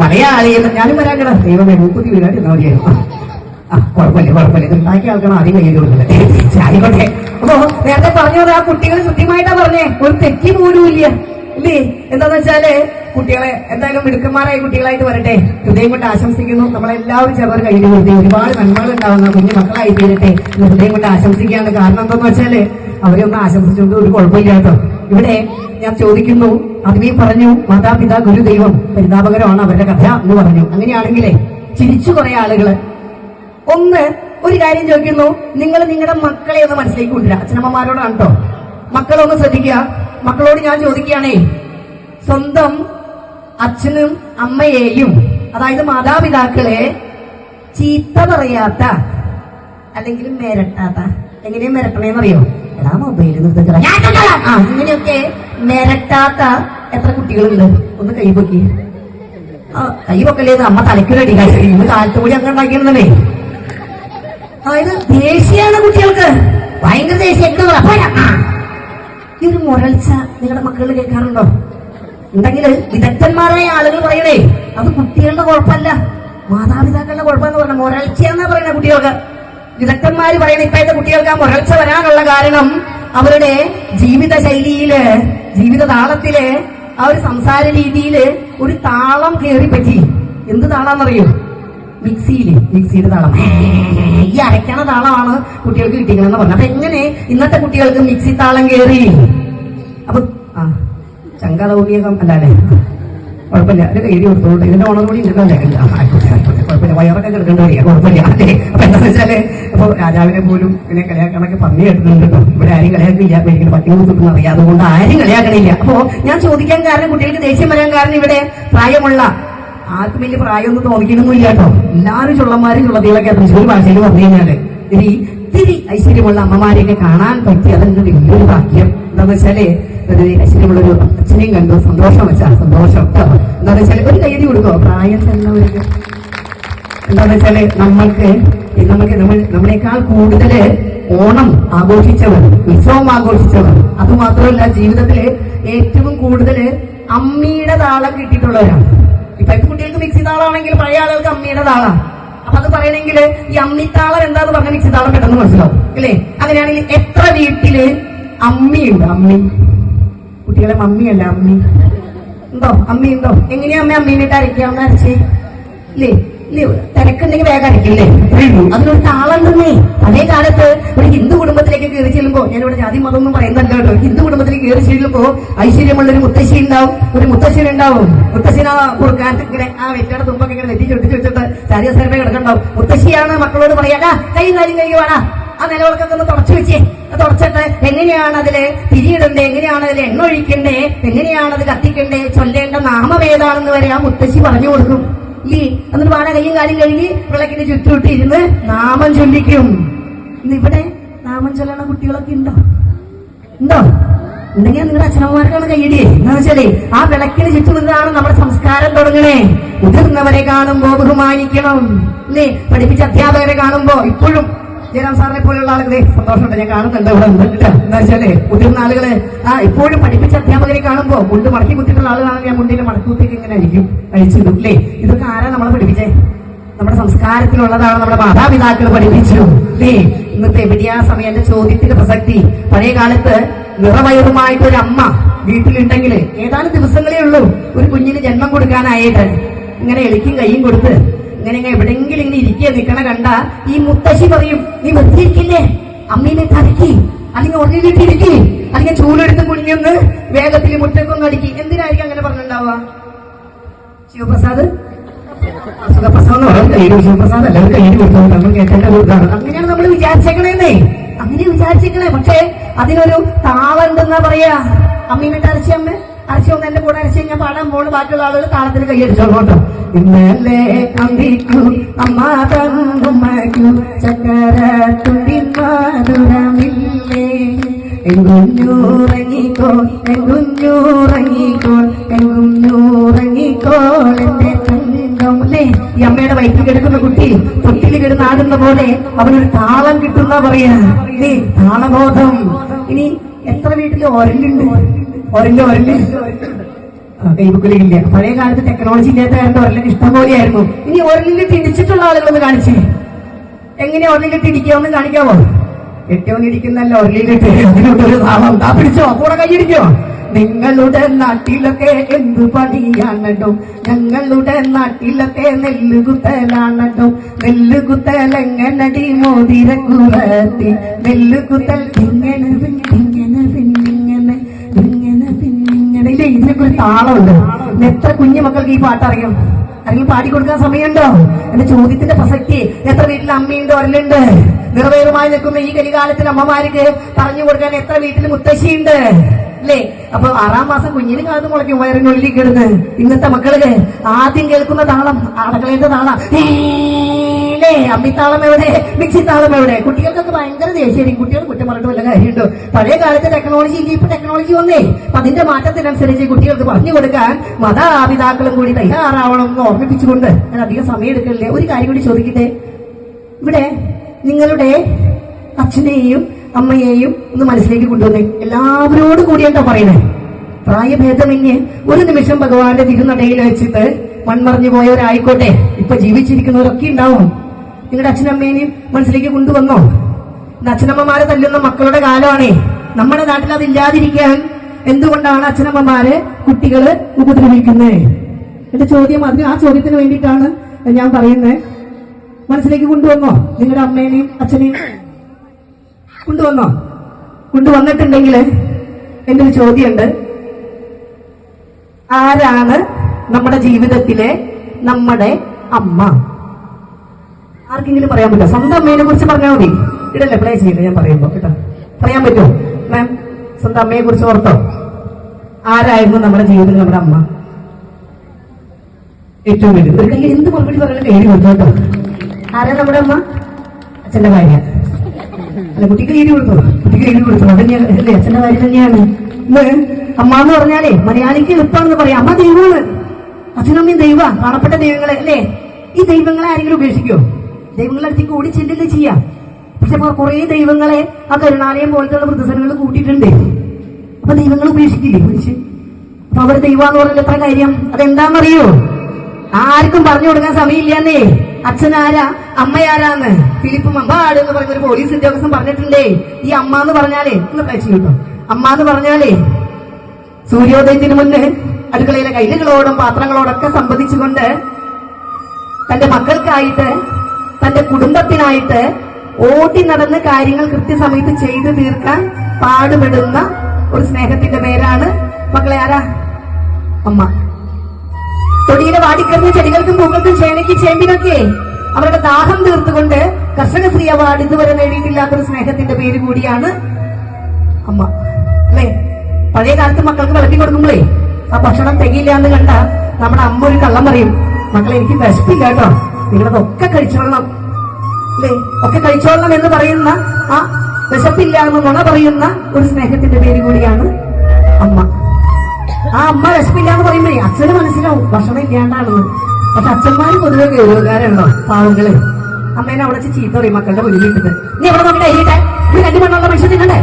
മലയാളി. ഞാനും വരാൻ കേടാ. ദൈവമേ, മൂക്കുത്തി വീഴാൻ എന്നാ മതിയായിരുന്നു. കുഴപ്പമില്ല കുഴപ്പമില്ല, ഇത് ഉണ്ടാക്കിയ ആൾക്കാണ് ആദ്യം കയ്യിൽ കൊടുക്കുന്നത്. ആയിക്കോട്ടെ. അപ്പൊ നേരത്തെ പറഞ്ഞത് ആ കുട്ടികൾ കൃത്യമായിട്ടാ പറഞ്ഞേ, ഒരു തെറ്റി പോലും ഇല്ല ഇല്ലേ? എന്താന്ന് വെച്ചാല് കുട്ടികളെ എന്തായാലും മിടുക്കന്മാരായ കുട്ടികളായിട്ട് വരട്ടെ. ഹൃദയം കൊണ്ട് ആശംസിക്കുന്നു. നമ്മളെല്ലാവരും ചേർന്ന് കയ്യിൽ കൊടുത്തേ ഒരുപാട് നന്മകൾ ഉണ്ടാവുന്ന കുഞ്ഞു മക്കളായി തീരട്ടെ എന്ന് ഹൃദയം കൊണ്ട് ആശംസിക്കാനുള്ള കാരണം എന്താന്ന് വെച്ചാല് അവരൊന്നും ആശംസിച്ചുകൊണ്ട് ഒരു കുഴപ്പമില്ല കേട്ടോ. ഇവിടെ ഞാൻ ചോദിക്കുന്നു, അതിനെ പറഞ്ഞു മാതാപിതാ ഗുരു ദൈവം, പരിതാപകരമാണ് അവരുടെ കഥ എന്ന് പറഞ്ഞു. അങ്ങനെയാണെങ്കിലേ ചിരിച്ചു കുറെ ആളുകള്. ഒരു കാര്യം ചോദിക്കുന്നു, നിങ്ങൾ നിങ്ങളുടെ മക്കളെ ഒന്ന് മനസ്സിലേക്ക് കൊണ്ടുവരിക. അച്ഛനമ്മമാരോടാണ് കേട്ടോ. മക്കളൊന്ന് ശ്രദ്ധിക്കുക. മക്കളോട് ഞാൻ ചോദിക്കുകയാണേ, സ്വന്തം അച്ഛനും അമ്മയെയും, അതായത് മാതാപിതാക്കളെ ചീത്ത പറയാത്ത അല്ലെങ്കിൽ മെരട്ടാത്ത, എങ്ങനെയാ മെരട്ടണേന്നറിയോ? എടാ മൊബൈലിൽ നിർത്തിച്ചാ ഇങ്ങനെയൊക്കെ മെരട്ടാത്ത എത്ര കുട്ടികളുണ്ട്? ഒന്ന് കൈ പൊക്കി. കൈ പൊക്കല്ലേന്ന് അമ്മ തലയ്ക്കൊരടി ഇന്ന് കാലത്ത് കൂടി അങ്ങനെ ഉണ്ടാക്കിയിരുന്നേ. അതായത് ദേഷ്യാണ് കുട്ടികൾക്ക്, ഭയങ്കര ദേഷ്യം. ഈ ഒരു മുരൾച്ച നിങ്ങളുടെ മക്കളിൽ കേൾക്കാറുണ്ടോ? ഉണ്ടെങ്കിൽ വിദഗ്ധന്മാരായ ആളുകൾ പറയണേ, അത് കുട്ടികളുടെ കുഴപ്പമല്ല, മാതാപിതാക്കളുടെ കുഴപ്പമെന്ന് പറഞ്ഞ മുരൾച്ചയെന്നാ പറയുന്ന കുട്ടികൾക്ക്. വിദഗ്ധന്മാര് പറയണ ഇപ്പോഴത്തെ കുട്ടികൾക്ക് ആ മുരൾച്ച വരാനുള്ള കാരണം അവരുടെ ജീവിത ശൈലിയില്, ജീവിത താളത്തില്, ആ ഒരു സംസാര രീതിയില് ഒരു താളം കയറി പറ്റി. എന്ത് താളാന്നറിയോ? മിക്സിയുടെ താളം. ഈ അരയ്ക്കണ താളമാണ് കുട്ടികൾക്ക് കിട്ടിക്കണമെന്ന് പറഞ്ഞു. അപ്പൊ എങ്ങനെ ഇന്നത്തെ കുട്ടികൾക്ക് മിക്സി താളം കയറി? അപ്പൊ ചങ്കതൗകിയകം അല്ലേ, കുഴപ്പമില്ല, ഒരു കൈരി കൊടുത്തോളൂ. ഇതിന്റെ ഓണർ കൂടി ഉണ്ടല്ലേ? കുഴപ്പമില്ല, വയറൊക്കെ കിടക്കേണ്ട വരിക, കുഴപ്പമില്ല. അല്ലേ, അപ്പൊ എന്താണെന്ന് വെച്ചാല് ഇപ്പൊ രാജാവിനെ പോലും ഇങ്ങനെ കളിയാക്കണൊക്കെ പറഞ്ഞു കേട്ടിട്ടുണ്ട് കേട്ടോ. ഇവിടെ ആരും കളിയാക്കില്ല, എനിക്ക് പട്ടികൾ കിട്ടുന്ന അറിയാം, അതുകൊണ്ട് ആരും കളിയാക്കണില്ല. അപ്പോ ഞാൻ ചോദിക്കാൻ കാരണം, കുട്ടികൾക്ക് ദേഷ്യം വരാൻ കാരണം ഇവിടെ പ്രായമുള്ള ആർക്കും വലിയ പ്രായമൊന്നും തോന്നിക്കണമെന്നില്ല കേട്ടോ. എല്ലാവരും ചുള്ളന്മാരും ചുള്ളതികളൊക്കെ തൃശ്ശൂർ ഭാഷയിൽ പറഞ്ഞു കഴിഞ്ഞാല് ഇത്തിരി ഐശ്വര്യമുള്ള അമ്മമാരെയൊക്കെ കാണാൻ പറ്റി. അതെന്റെ വലിയൊരു ഭാഗ്യം. എന്താന്ന് വെച്ചാല് ഒരു ഐശ്വര്യമുള്ളൊരു അച്ഛനെയും കണ്ടു, സന്തോഷം വെച്ചാ സന്തോഷം. എന്താന്ന് വെച്ചാല് ഒരു കൈയടി കൊടുക്കോ പ്രായം ചെന്നവർക്ക്. എന്താന്ന് വെച്ചാല് നമ്മളെക്കാൾ കൂടുതല് ഓണം ആഘോഷിച്ചവർ, ഉത്സവം ആഘോഷിച്ചവർ, അതുമാത്രമല്ല ജീവിതത്തില് ഏറ്റവും കൂടുതല് അമ്മിയുടെ താളം കിട്ടിയിട്ടുള്ളവരാണ്. ഇപ്പോഴത്തെ കുട്ടികൾക്ക് മിക്സി താളമാണെങ്കിൽ പഴയ ആളുകൾക്ക് അമ്മിയുടെ താളാണ്. അപ്പൊ അത് പറയണമെങ്കിൽ ഈ അമ്മിത്താളം എന്താന്ന് പറഞ്ഞ മിക്സി താളം പെട്ടെന്ന് മനസ്സിലാവും അല്ലേ? അങ്ങനെയാണെങ്കിൽ എത്ര വീട്ടില് അമ്മിയുണ്ട്? അമ്മി കുട്ടികളെ മമ്മിയല്ല അമ്മി ഉണ്ടോ? അമ്മി ഉണ്ടോ? എങ്ങനെയാ അമ്മീനിട്ട് അരയ്ക്കാവുന്ന അരച്ചേ ഇല്ലേ? തിരക്കുണ്ടെങ്കിൽ വേഗം അരക്കില്ലേ? അതിനൊരു താളുണ്ടെന്നേ. അതേ കാലത്ത് ഒരു ഹിന്ദു കുടുംബത്തിലേക്ക് കയറി ചെല്ലുമ്പോ, ഞാനിവിടെ ജാതി മതം ഒന്നും പറയുന്നല്ല കേട്ടോ, ഹിന്ദു കുടുംബത്തിലേക്ക് കയറി ചെല്ലുമ്പോ ഐശ്വര്യമുള്ളൊരു മുത്തശ്ശി ഉണ്ടാവും, ഒരു മുത്തശ്ശനുണ്ടാവും. മുത്തശ്ശിനെ കൊടുക്കാൻ ഇങ്ങനെ ആ വെറ്റയുടെ തുമ്പൊക്കെ ഇങ്ങനെ നെറ്റി ചൊട്ടിച്ച് വെച്ചിട്ട് ചാരിയ സ്ഥലമേ കിടക്കണ്ടാവും. മുത്തശ്ശിയാണ് മക്കളോട് പറയാ, കൈയും കാര്യം കഴിയുവാടാ, ആ നിലവിളക്കൊക്കെ ഒന്ന് തുടച്ചു വെച്ചേ. തുടച്ചിട്ട് എങ്ങനെയാണ് അതില് തിരിയിടണ്ടേ, എങ്ങനെയാണ് അതിൽ എണ്ണ ഒഴിക്കണ്ടേ, എങ്ങനെയാണ് അത് കത്തിക്കണ്ടേ, ചൊല്ലേണ്ട നാമം ഏതാണെന്ന് വരെ ആ മുത്തശ്ശി പറഞ്ഞു കൊടുക്കും. ഈ എന്നിട്ട് വാട കയ്യും കാര്യം കഴുകി വിളക്കിന് ചുറ്റുവിട്ട് ഇരുന്ന് നാമം ചൊല്ലിക്കും. ഇന്നിവിടെ നാമം ചൊല്ലണ കുട്ടികളൊക്കെ ഉണ്ടോ? ഉണ്ടെങ്കിൽ നിങ്ങളുടെ അച്ഛനമ്മമാർക്കാണ് കയ്യടിയേ. എന്താ വെച്ചാലേ ആ വിളക്കിന് ചുറ്റും നിന്നാണ് നമ്മുടെ സംസ്കാരം തുടങ്ങണേ. മുതിർന്നവരെ കാണുമ്പോ ബഹുമാനിക്കണം അല്ലേ? പഠിപ്പിച്ച അധ്യാപകരെ കാണുമ്പോ ഇപ്പോഴും ജയറാം സാറിനെ പോലുള്ള ആളുകളെ സന്തോഷമുണ്ട്, ഞാൻ കാണുന്നുണ്ട് ഇവിടെ ഉണ്ട്. എന്താ വെച്ചാല് മുതിർന്ന ആളുകള് ഇപ്പോഴും പഠിപ്പിച്ച അധ്യാപകരെ കാണുമ്പോ മുണ്ട് മടക്കി കുത്തിയിട്ടുള്ള ആളുകളാണെങ്കിൽ ഞാൻ മുണ്ടിന്റെ മടക്കൂത്തേക്ക് ഇങ്ങനെ അഴിച്ചിടും അല്ലേ? ഇതൊക്കെ ആരാ നമ്മളെ പഠിപ്പിച്ചേ? നമ്മുടെ സംസ്കാരത്തിലുള്ളതാണ്, നമ്മുടെ മാതാപിതാക്കൾ പഠിപ്പിച്ചു അല്ലേ? ഇന്നത്തെ എവിടെയാ സമയം? എന്റെ ചോദ്യത്തിന്റെ പ്രസക്തി, പഴയ കാലത്ത് നിറവയറുമായിട്ട് ഒരു അമ്മ വീട്ടിലുണ്ടെങ്കിൽ ഏതാനും ദിവസങ്ങളേ ഉള്ളൂ ഒരു കുഞ്ഞിന് ജന്മം കൊടുക്കാനായിട്ട്. ഇങ്ങനെ എളിക്കും കയ്യും കൊടുത്ത് ഇങ്ങനെ എവിടെയെങ്കിലും ഇങ്ങനെ ഇരിക്കുക നിൽക്കണ കണ്ട ഈ മുത്തശ്ശി പറയും, നീ വെറുതെ ഇരിക്കില്ലേ, അമ്മീനെ തരക്കി, അല്ലെങ്കിൽ ഉടലിട്ടിരിക്കി, അല്ലെങ്കിൽ ചൂലെടുത്ത് കുഞ്ഞൊന്ന് വേഗത്തിൽ മുറ്റക്കൊന്ന് അടുക്കി. എന്തിനായിരിക്കും അങ്ങനെ പറഞ്ഞിട്ടുണ്ടാവുക? ശിവപ്രസാദ് സുഖപ്രസാദ് എന്ന് പറയാം, കയ്യിൽ ശിവപ്രസാദ് അല്ല, കയ്യിൽ കൊടുത്തു നമ്മൾ കേട്ടേണ്ട ഇതാണ്. അങ്ങനെയാണ് നമ്മൾ വിചാരിച്ചേക്കണേന്നേ, അങ്ങനെ വിചാരിച്ചേക്കണേ. പക്ഷെ അതിനൊരു താളുണ്ടെന്നാ പറയാ. അമ്മീനിട്ട് അരച്ചമ്മ അരച്ചൊന്ന് എന്റെ കൂടെ അരച്ച് ഞാൻ പാടാൻ പോണ്, ബാക്കിയുള്ള ആളുകൾ താളത്തിന് കൈയടിച്ചോട്ടോ. ഇന്നലെ അന്തിക്കു അമ്മ തന്നുമ്മയ്ക്കു ചക്കര തുടിമാതുരമില്ലേ, എങ്കുഞ്ഞൂറങ്ങിക്കോ എങ്കുഞ്ഞൂറങ്ങിക്കോ എങ്കുഞ്ഞൂറങ്ങിക്കോൾ എന്റെ തങ്കം അല്ലേ? ഈ അമ്മയുടെ വയറ്റിൽ കിടക്കുന്ന കുട്ടി തൊട്ടിൽ കിടന്ന് ആടുന്ന പോലെ അവനൊരു താളം കിട്ടുന്ന പറയാ താളബോധം. ഇനി എത്ര വീട്ടില് ഒരലുണ്ട്? ഒരല് കൈബുക്കിലില്ല. പഴയ കാലത്ത് ടെക്നോളജി ഇല്ലാത്ത കാലത്ത് ഒരലിന് ഇഷ്ടം പോലെയായിരുന്നു. ഇനി ഒരലിലിട്ട് ഇടിച്ചിട്ടുള്ള ആളുകളൊന്ന് കാണിച്ചേ, എങ്ങനെയാ ഒരലിലിട്ട് ഇടിക്കാമെന്ന് കാണിക്കാവോ? ഏറ്റവും ഇടിക്കുന്നല്ല ഒരലിലിട്ട് അതിനൊരു താളം. താ പിടിച്ചോ, കൂടെ കൈയിടിക്കോ. നിങ്ങളുടെ നാട്ടിലൊക്കെ എന്തു പണിയാണോ? ഞങ്ങളുടെ നാട്ടിലൊക്കെ നെല്ലുകുത്തലാണോ? നെല്ലുകുത്തലെങ്ങനടി മോതിരക്കുറത്തി, നെല്ലുകുത്തൽ ഇങ്ങനെ ഇതിനൊക്കെ ഒരു താളമുണ്ട്. എത്ര കുഞ്ഞു മക്കൾക്ക് ഈ പാട്ട് അറിയാം? അല്ലെങ്കിൽ പാടിക്കൊടുക്കാൻ സമയമുണ്ടോ? എന്റെ ചോദ്യത്തിന്റെ പ്രസക്തി, എത്ര വീട്ടിൽ അമ്മയുണ്ട്, ഒരലുണ്ട്? നിറവേറുമായി നിൽക്കുന്ന ഈ കലികാലത്തിൽ അമ്മമാർക്ക് പറഞ്ഞു കൊടുക്കാൻ എത്ര വീട്ടിൽ മുത്തശ്ശിയുണ്ട് അല്ലേ? അപ്പൊ 6-ാം മാസം കുഞ്ഞിന് കാത് മുളയ്ക്കും വയറിനുള്ളിൽ കിടന്ന്. ഇന്നത്തെ മക്കള് ആദ്യം കേൾക്കുന്ന താളം അടക്കളയുടെ താളം അല്ലേ? അമ്മിത്താളം എവിടെ? മിക്സി താളം എവിടെ? കുട്ടികൾക്കൊക്കെ ഭയങ്കര ദേഷ്യം. കുട്ടികൾ കുറ്റം പറഞ്ഞിട്ട് വല്ല കാര്യമുണ്ടോ? പഴയ കാലത്ത് ടെക്നോളജി ഇല്ല, ഇപ്പൊ ടെക്നോളജി വന്നേ. അപ്പൊ അതിന്റെ മാറ്റത്തിനനുസരിച്ച് കുട്ടികൾക്ക് പറഞ്ഞു കൊടുക്കാൻ മാതാപിതാക്കളും കൂടി തയ്യാറാവണം എന്ന് ഓർമ്മിപ്പിച്ചുകൊണ്ട് ഞാൻ അധികം സമയം എടുക്കല്ലേ. ഒരു കാര്യം കൂടി ചോദിക്കട്ടെ, ഇവിടെ നിങ്ങളുടെ അച്ഛനെയും അമ്മയെയും ഒന്ന് മനസ്സിലേക്ക് കൊണ്ടുവന്നേ. എല്ലാവരോടും കൂടിയാട്ടോ പറയണേ. പ്രായഭേദമന്യേ ഒരു നിമിഷം ഭഗവാന്റെ തിരുനടയിൽ വെച്ചിട്ട് മൺമറഞ്ഞു പോയവരായിക്കോട്ടെ, ഇപ്പൊ ജീവിച്ചിരിക്കുന്നവരൊക്കെ ഉണ്ടാവും. നിങ്ങളുടെ അച്ഛനമ്മേനെയും മനസ്സിലേക്ക് കൊണ്ടുവന്നോ? അച്ഛനമ്മമാരെ തല്ലുന്ന മക്കളുടെ കാലമാണേ. നമ്മുടെ നാട്ടിൽ അതില്ലാതിരിക്കാൻ എന്തുകൊണ്ടാണ് അച്ഛനമ്മമാരെ കുട്ടികള് ഉപദ്രവിക്കുന്നത്? എന്റെ ചോദ്യം ആ ചോദ്യത്തിന് വേണ്ടിയിട്ടാണ് ഞാൻ പറയുന്നത്. മനസ്സിലേക്ക് കൊണ്ടുവന്നോ? നിങ്ങളുടെ അമ്മേനെയും അച്ഛനെയും കൊണ്ടുവന്നിട്ടുണ്ടെങ്കിൽ എന്റെ ഒരു ചോദ്യമുണ്ട്. ആരാണ് നമ്മുടെ ജീവിതത്തിലെ നമ്മുടെ അമ്മ? ആർക്കെങ്കിലും പറയാൻ പറ്റുമോ? സ്വന്തം അമ്മേനെ കുറിച്ച് പറഞ്ഞാൽ മതി. ഇടല്ലേ പ്ലേ ചെയ്യില്ല ഞാൻ പറയുമ്പോ കേട്ടോ. പറയാൻ പറ്റുമോ മാം? സ്വന്തം അമ്മയെ കുറിച്ച് ഓർത്തോ? ആരായിരുന്നു നമ്മുടെ ജീവിതത്തിൽ നമ്മുടെ അമ്മ? ഏറ്റവും വലുത് ഒരു കയ്യിൽ എന്ത് മറുപടി പറയാനും എഴുതി കൊടുത്തു കേട്ടോ. ആരാ നമ്മുടെ അമ്മ? അച്ഛന്റെ ഭാര്യ. അല്ല, കുട്ടിക്ക് എഴുതി കൊടുത്തു. അതന്നെയാണ് അല്ലേ? അച്ഛന്റെ ഭാര്യ തന്നെയാണ്. അമ്മ എന്ന് പറഞ്ഞാലേ മലയാളിക്ക് എളുപ്പമാണെന്ന് പറയാം. അമ്മ ദൈവമാണ്. അച്ഛനമ്മയും ദൈവ കാണപ്പെട്ട ദൈവങ്ങളെ അല്ലേ? ഈ ദൈവങ്ങളെ ആരെങ്കിലും ഉപേക്ഷിക്കോ? ദൈവങ്ങളെ അടുത്തേക്ക് ഓടി ചെല്ലുകയല്ലേ ചെയ്യാം. പക്ഷെ കുറെ ദൈവങ്ങളെ ആ കരുണാലയം പോലത്തെ വൃദ്ധസനങ്ങൾ കൂട്ടിയിട്ടുണ്ട്. അപ്പൊ ദൈവങ്ങൾ ഉപേക്ഷിക്കില്ലേ മനുഷ്യൻ? അപ്പൊ അവർ ദൈവമെന്ന് പറഞ്ഞാൽ എത്ര കാര്യം. അതെന്താണെന്നറിയോ? ആർക്കും പറഞ്ഞു കൊടുക്കാൻ സമയമില്ലാന്നേ. അച്ഛനാരാ അമ്മയാരാന്ന് ഫിലിപ്പ് മമ്പാട് എന്ന് പറഞ്ഞ ഒരു പോലീസ് ഉദ്യോഗസ്ഥൻ പറഞ്ഞിട്ടുണ്ടേ. ഈ അമ്മ എന്ന് പറഞ്ഞാലേ ഒന്ന് കഴിച്ചു കിട്ടോ. അമ്മ എന്ന് പറഞ്ഞാലേ സൂര്യോദയത്തിന് മുന്നേ അടുക്കളയിലെ കൈലുകളോടും പാത്രങ്ങളോടൊക്കെ സംബന്ധിച്ചുകൊണ്ട് തന്റെ മക്കൾക്കായിട്ട് തന്റെ കുടുംബത്തിനായിട്ട് ഓടി നടന്ന് കാര്യങ്ങൾ കൃത്യസമയത്ത് ചെയ്തു തീർക്കാൻ പാടുപെടുന്ന ഒരു സ്നേഹത്തിന്റെ പേരാണ് മക്കളെ ആരാ? അമ്മ. തൊടിയിലെ വാടിക്കറിഞ്ഞ ചെടികൾക്കും പൂക്കൾക്കും ചേനയ്ക്കും ചേമ്പിനൊക്കെ അവരുടെ ദാഹം തീർത്തുകൊണ്ട് കർഷകശ്രീ അവാർഡ് ഇതുവരെ നേടിയിട്ടില്ലാത്തൊരു സ്നേഹത്തിന്റെ പേര് കൂടിയാണ് അമ്മ അല്ലേ? പഴയ കാലത്ത് മക്കൾക്ക് വിളമ്പി കൊടുക്കുമ്പോഴേ ആ ഭക്ഷണം തികയില്ല എന്ന് കണ്ട നമ്മുടെ അമ്മ ഒരു കള്ളം പറയും. മക്കളെ എനിക്ക് വിശപ്പില്ല കേട്ടോ, നിങ്ങളതൊക്കെ കഴിച്ചോളണം അല്ലേ? ഒക്കെ കഴിച്ചോളണം എന്ന് പറയുന്ന ആ വിശപ്പില്ല എന്ന് നുണ പറയുന്ന ഒരു സ്നേഹത്തിന്റെ പേര് കൂടിയാണ് അമ്മ. ആ അമ്മ വിശപ്പില്ല എന്ന് പറയുമ്പോഴേ അച്ഛന് മനസ്സിലാവും ഭക്ഷണം ഇല്ലാണ്ടാണെന്ന്. പക്ഷെ അച്ഛന്മാര് പൊതുവെ ഗൗരവക്കാരുണ്ടോ പാവങ്ങള്? അമ്മേനെ അവിടെ വെച്ച് ചീത്ത പറയും മക്കളുടെ മുന്നിലിട്ടത്. നീ എവിടെ നോക്കി കഴിയട്ടെ, നീ രണ്ടു മണ്ണുള്ള മനുഷ്യൻ തിന്നണ്ടേ?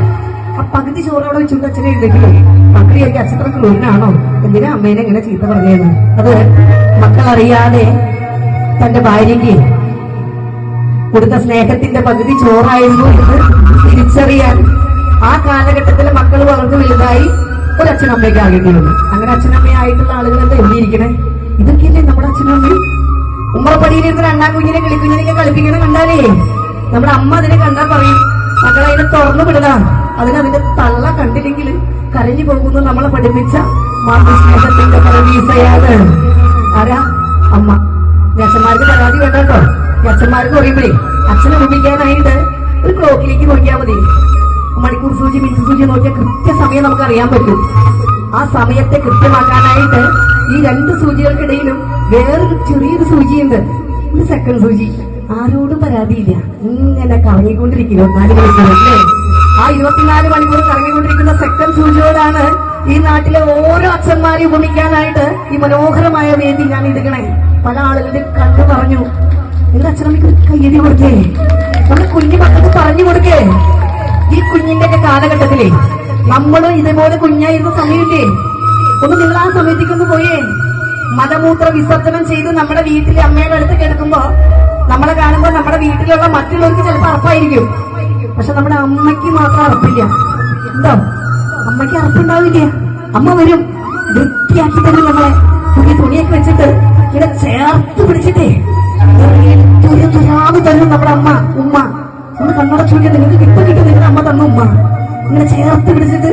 ആ പകുതി ചോറ് അവിടെ വെച്ചുകൊണ്ട് അച്ഛനെ എഴുതേക്കില്ലേ? മക്കളെയൊക്കെ അച്ഛത്ര ക്രൂരനാണോ? എന്തിനാ അമ്മേനെ ഇങ്ങനെ ചീത്ത പറഞ്ഞേന്ന്? അത് മക്കളറിയാതെ തന്റെ ഭാര്യയ്ക്ക് കൊടുത്ത സ്നേഹത്തിന്റെ പകുതി ചോറായിരുന്നു എന്ന് തിരിച്ചറിയാൻ ആ കാലഘട്ടത്തിലെ മക്കൾ വളർന്നു വലുതായി ഒരു അച്ഛനമ്മയ്ക്ക് ആകേണ്ടിയിരുന്നു. അങ്ങനെ അച്ഛനമ്മയായിട്ടുള്ള ആളുകൾ എന്താ എഴുതിയിരിക്കണേ? ഇതൊക്കെയല്ലേ നമ്മുടെ അച്ഛനമ്മയും? ഉമ്മറപ്പടിയിലിരുന്ന് രണ്ടാം കുഞ്ഞിനെ കിളിക്കുഞ്ഞിനെ കളിപ്പിക്കണ കണ്ടാലേ നമ്മുടെ അമ്മ അതിനെ കണ്ടാൽ പറയും മക്കളെ അതിനെ തുറന്നു വിടുക. അതിന്റെ തള്ള കണ്ടില്ലെങ്കിൽ കരഞ്ഞു പോകുന്നു നമ്മളെ പഠിപ്പിച്ച മാതൃസ്നേഹത്തിന്റെ പരമീസയാണ് ആരാ? അമ്മ. അച്ഛന്മാർക്ക് പരാതി വേണ്ട കേട്ടോ. അച്ഛന്മാർക്ക് പറയുമ്പോഴേ അച്ഛനെ ഉപയോഗിക്കാനായിട്ട് ഒരു ക്ലോക്കിലേക്ക് നോക്കിയാൽ മതി. മണിക്കൂർ സൂചി മിനിറ്റ് സൂചി നോക്കിയാൽ കൃത്യസമയം നമുക്ക് അറിയാൻ പറ്റും. ആ സമയത്തെ കൃത്യമാക്കാനായിട്ട് ഈ രണ്ട് സൂചികൾക്കിടയിലും വേറൊരു ചെറിയൊരു സൂചിയുണ്ട്, ഒരു സെക്കൻഡ് സൂചി. ആരോടും പരാതിയില്ല, ഇങ്ങനെ കറങ്ങിക്കൊണ്ടിരിക്കും 24 മണിക്കൂർ അല്ലേ? ആ 24 മണിക്കൂർ കറങ്ങിക്കൊണ്ടിരിക്കുന്ന സെക്കൻഡ് സൂചിയോടാണ് ഈ നാട്ടിലെ ഓരോ അച്ഛന്മാരെയും ഉപമിക്കാനായിട്ട് ഈ മനോഹരമായ വേദി ഞാൻ എടുക്കണേ. പല ആളുകളുടെ കണ്ടു പറഞ്ഞു, നിങ്ങളുടെ അച്ഛനമ്മയ്ക്ക് കയ്യടി കൊടുക്കേ, നമ്മുടെ കുഞ്ഞു മക്കൾക്ക് പറഞ്ഞു കൊടുക്കേ. ഈ കുഞ്ഞിന്റെ ഒക്കെ കാലഘട്ടത്തിലേ നമ്മളും ഇതേപോലെ കുഞ്ഞായിരുന്ന സമയമില്ലേ? ഒന്ന് നിങ്ങൾ ആ സമയത്തേക്കൊന്ന് പോയേ. മലമൂത്ര വിസർജനം ചെയ്ത് നമ്മുടെ വീട്ടിലെ അമ്മയുടെ അടുത്ത് കിടക്കുമ്പോ നമ്മളെ കാണുമ്പോ നമ്മുടെ വീട്ടിലുള്ള മറ്റുള്ളവർക്ക് ചിലപ്പോൾ അറപ്പായിരിക്കും. പക്ഷെ നമ്മുടെ അമ്മയ്ക്ക് മാത്രം അറപ്പില്ല. എന്തോ അമ്മയ്ക്ക് അറപ്പുണ്ടാവില്ല. അമ്മ വരും, വൃത്തിയാക്കി തരും നമ്മളെ. പുതിയ തുണിയൊക്കെ വെച്ചിട്ട് ഇങ്ങനെ ചേർത്ത് പിടിച്ചിട്ടേ തുരാന്ന് തരും നമ്മുടെ അമ്മ. ഉമ്മ ഒന്ന് കണ്ണടച്ചു നോക്കിയാൽ നിങ്ങൾക്ക് കിട്ടും നിങ്ങളുടെ അമ്മ തന്ന ഉമ്മ ഇങ്ങനെ ചേർത്ത് പിടിച്ചിട്ട്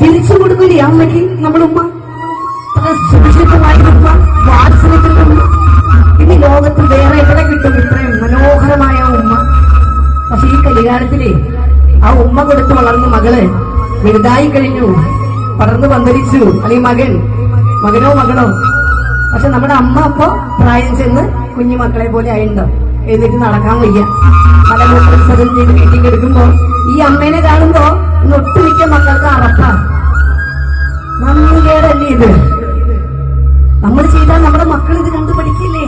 തിരിച്ചു കൊടുക്കില്ലേ അമ്മയ്ക്ക് നമ്മുടെ ഉമ്മ? വാത്സല്യത്തിന്റെ ഉമ്മ ഇനി ലോകത്തിൽ വേറെ എവിടെ കിട്ടും ഇത്രയും മനോഹരമായ ഉമ്മ? പക്ഷെ ഈ കലികാലത്തിലെ ആ ഉമ്മ കൊടുത്ത് വളർന്ന മകള് വലുതായി കഴിഞ്ഞു, പടർന്നു പന്തലിച്ചു. അല്ലെങ്കിൽ മകനോ മകളോ. പക്ഷെ നമ്മുടെ അമ്മ അപ്പോ പ്രായം ചെന്ന് കുഞ്ഞു മക്കളെ പോലെ ആയിട്ടുണ്ടോ? എഴുന്നേറ്റ് നടക്കാൻ വയ്യ. മലമൂത്ര വിസർജനം ചെയ്ത് വീട്ടിൽ എടുക്കുമ്പോ ഈ അമ്മേനെ കാണുമ്പോ ഒട്ടുമിക്ക മക്കൾക്ക് അറപ്പാ. നമ്മളുടേതല്ലേ ഇത്? നമ്മൾ ചെയ്താൽ നമ്മുടെ മക്കൾ ഇത് കണ്ടു പഠിക്കില്ലേ?